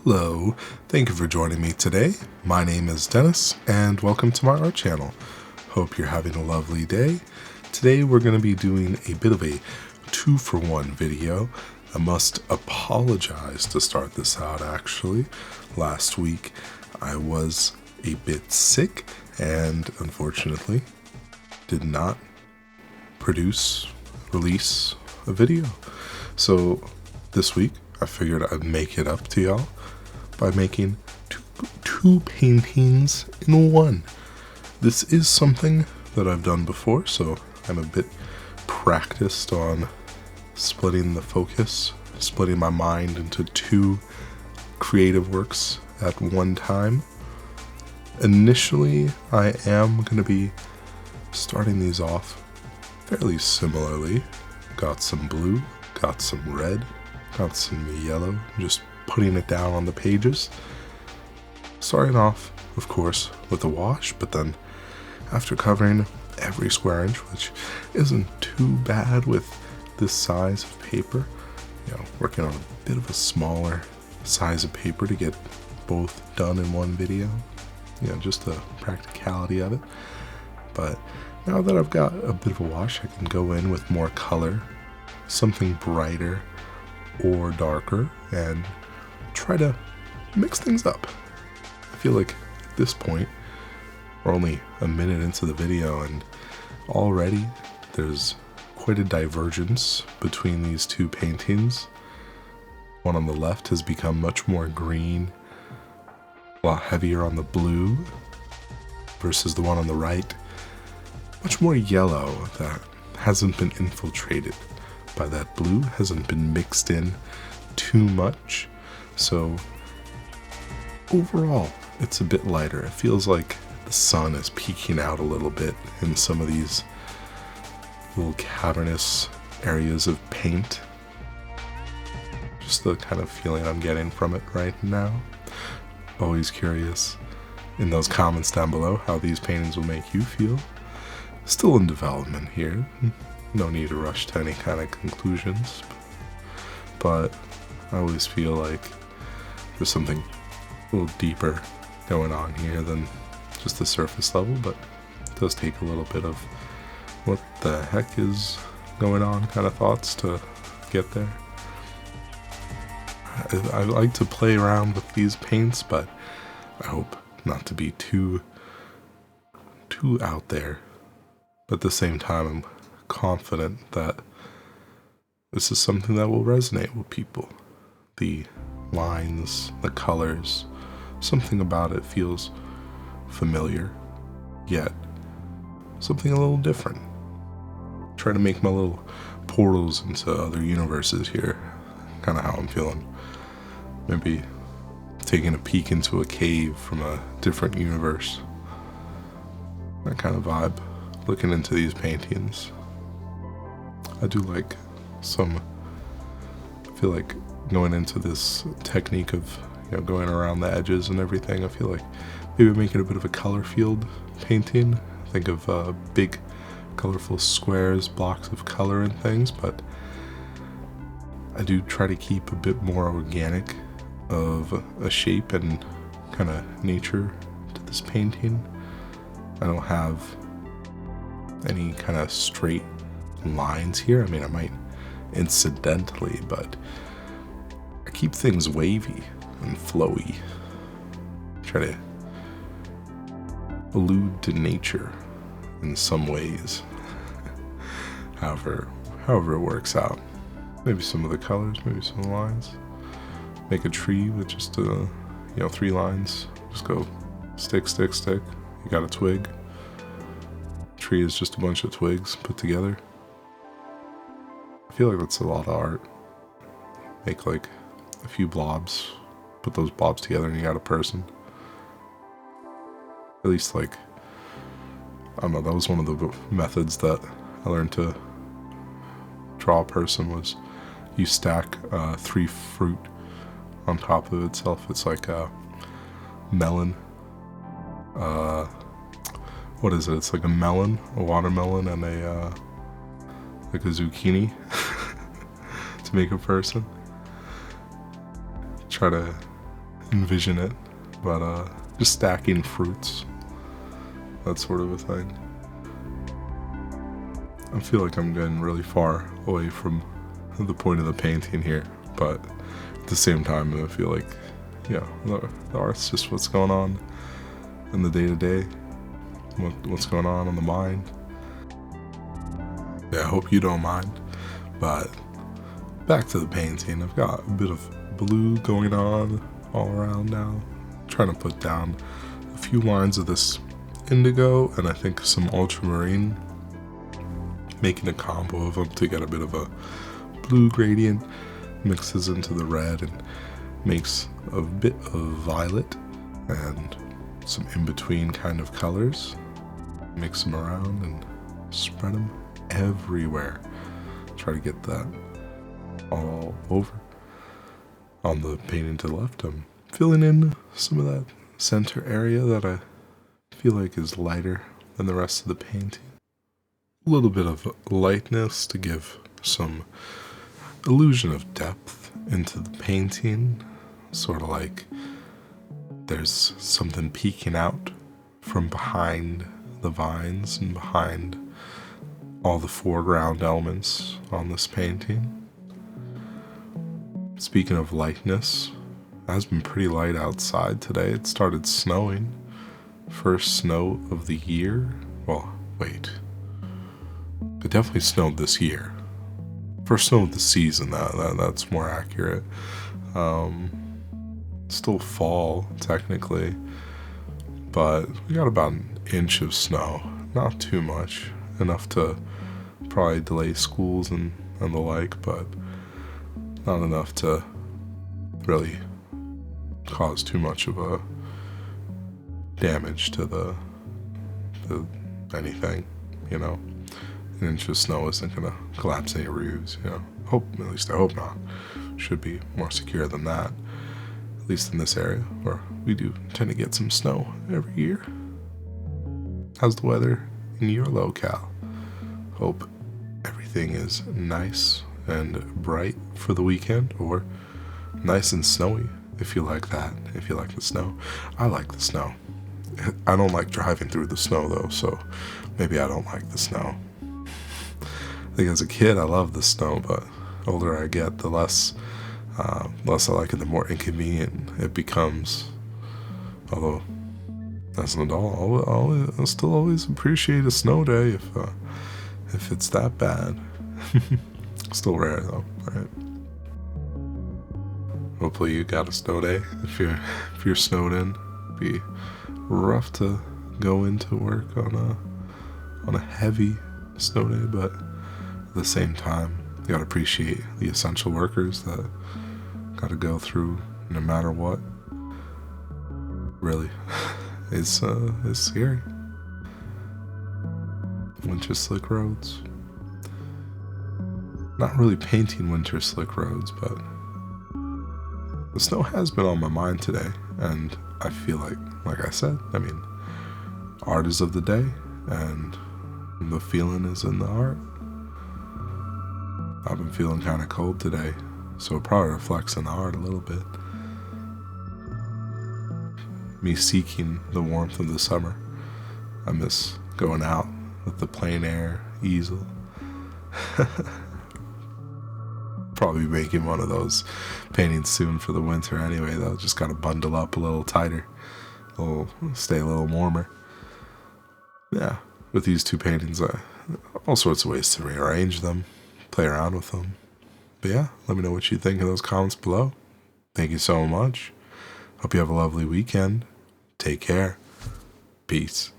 Hello, thank you for joining me today. My name is Dennis, and welcome to my art channel. Hope you're having a lovely day. Today we're going to be doing a bit of a 2-for-1 video. I must apologize to start this out actually. Last week I was a bit sick and unfortunately did not release a video. So this week I figured I'd make it up to y'all by making two paintings in one. This is something that I've done before, so I'm a bit practiced on splitting the focus, splitting my mind into two creative works at one time. Initially, I am going to be starting these off fairly similarly. Got some blue, got some red, got some yellow, just putting it down on the pages. Starting off, of course, with a wash, but then after covering every square inch, which isn't too bad with this size of paper, working on a bit of a smaller size of paper to get both done in one video, just the practicality of it. But now that I've got a bit of a wash, I can go in with more color, something brighter or darker, and try to mix things up. I feel like at this point we're only a minute into the video and already there's quite a divergence between these two paintings. One on the left has become much more green, a lot heavier on the blue, versus the one on the right much more yellow, that hasn't been infiltrated by that blue, hasn't been mixed in too much. So overall, it's a bit lighter. It feels like the sun is peeking out a little bit in some of these little cavernous areas of paint. Just the kind of feeling I'm getting from it right now. Always curious in those comments down below how these paintings will make you feel. Still in development here. No need to rush to any kind of conclusions. But I always feel like there's something a little deeper going on here than just the surface level, but it does take a little bit of what the heck is going on kind of thoughts to get there. I like to play around with these paints, but I hope not to be too out there. But at the same time, I'm confident that this is something that will resonate with people. The lines, the colors, something about it feels familiar, yet something a little different. Try to make my little portals into other universes here, kind of how I'm feeling. Maybe taking a peek into a cave from a different universe. That kind of vibe, looking into these paintings. I do like I feel like going into this technique of going around the edges and everything. I feel like maybe make it a bit of a color field painting. Think of big colorful squares, blocks of color and things, but I do try to keep a bit more organic of a shape and kind of nature to this painting. I don't have any kind of straight lines here. I mean, I might incidentally, but I keep things wavy and flowy. Try to allude to nature in some ways. however it works out. Maybe some of the colors, maybe some of the lines. Make a tree with just 3 lines. Just go stick, stick, stick. You got a twig. Tree is just a bunch of twigs put together. I feel like that's a lot of art. Make like a few blobs, put those blobs together and you got a person. At least I don't know, that was one of the methods that I learned to draw a person, was you stack 3 fruit on top of itself. It's like a melon. What is it? It's like a melon, a watermelon, and a zucchini to make a person. Try to envision it, but just stacking fruits, that sort of a thing. I feel like I'm getting really far away from the point of the painting here, but at the same time I feel like, yeah, the art's just what's going on in the day-to-day, what's going on the mind. Yeah, I hope you don't mind, but back to the painting. I've got a bit of blue going on all around now, trying to put down a few lines of this indigo and I think some ultramarine, making a combo of them to get a bit of a blue gradient, mixes into the red and makes a bit of violet and some in-between kind of colors. Mix them around and spread them everywhere. Try to get that all over. On the painting to the left, I'm filling in some of that center area that I feel like is lighter than the rest of the painting. A little bit of lightness to give some illusion of depth into the painting, sort of like there's something peeking out from behind the vines and behind all the foreground elements on this painting. Speaking of lightness, it has been pretty light outside today. It started snowing. First snow of the year. Well, wait. It definitely snowed this year. First snow of the season, that's more accurate. Still fall, technically. But we got about an inch of snow. Not too much. Enough to probably delay schools and the like, but not enough to really cause too much of a damage to the anything, you know. An inch of snow isn't gonna collapse any roofs, you know. At least I hope not. Should be more secure than that. At least in this area, where we do tend to get some snow every year. How's the weather in your locale? Hope everything is nice and bright for the weekend, or nice and snowy if you like that, if you like the snow. I like the snow. I don't like driving through the snow though, so maybe I don't like the snow. I think as a kid I loved the snow, but the older I get, the less I like it, the more inconvenient it becomes. Although, as an adult, I'll still always appreciate a snow day if it's that bad. Still rare though, right? Hopefully you got a snow day. If you're snowed in, it'd be rough to go into work on a heavy snow day, but at the same time, you gotta appreciate the essential workers that gotta go through no matter what. Really, it's scary. Winter slick roads. Not really painting winter slick roads, but the snow has been on my mind today, and I feel like I said, I mean, art is of the day, and the feeling is in the art. I've been feeling kind of cold today, so it probably reflects in the art a little bit. Me seeking the warmth of the summer. I miss going out with the plein air easel. Probably making one of those paintings soon for the winter anyway, though. Just gotta bundle up a little tighter. Stay a little warmer. Yeah, with these two paintings, all sorts of ways to rearrange them, play around with them. But yeah, let me know what you think in those comments below. Thank you so much. Hope you have a lovely weekend. Take care. Peace.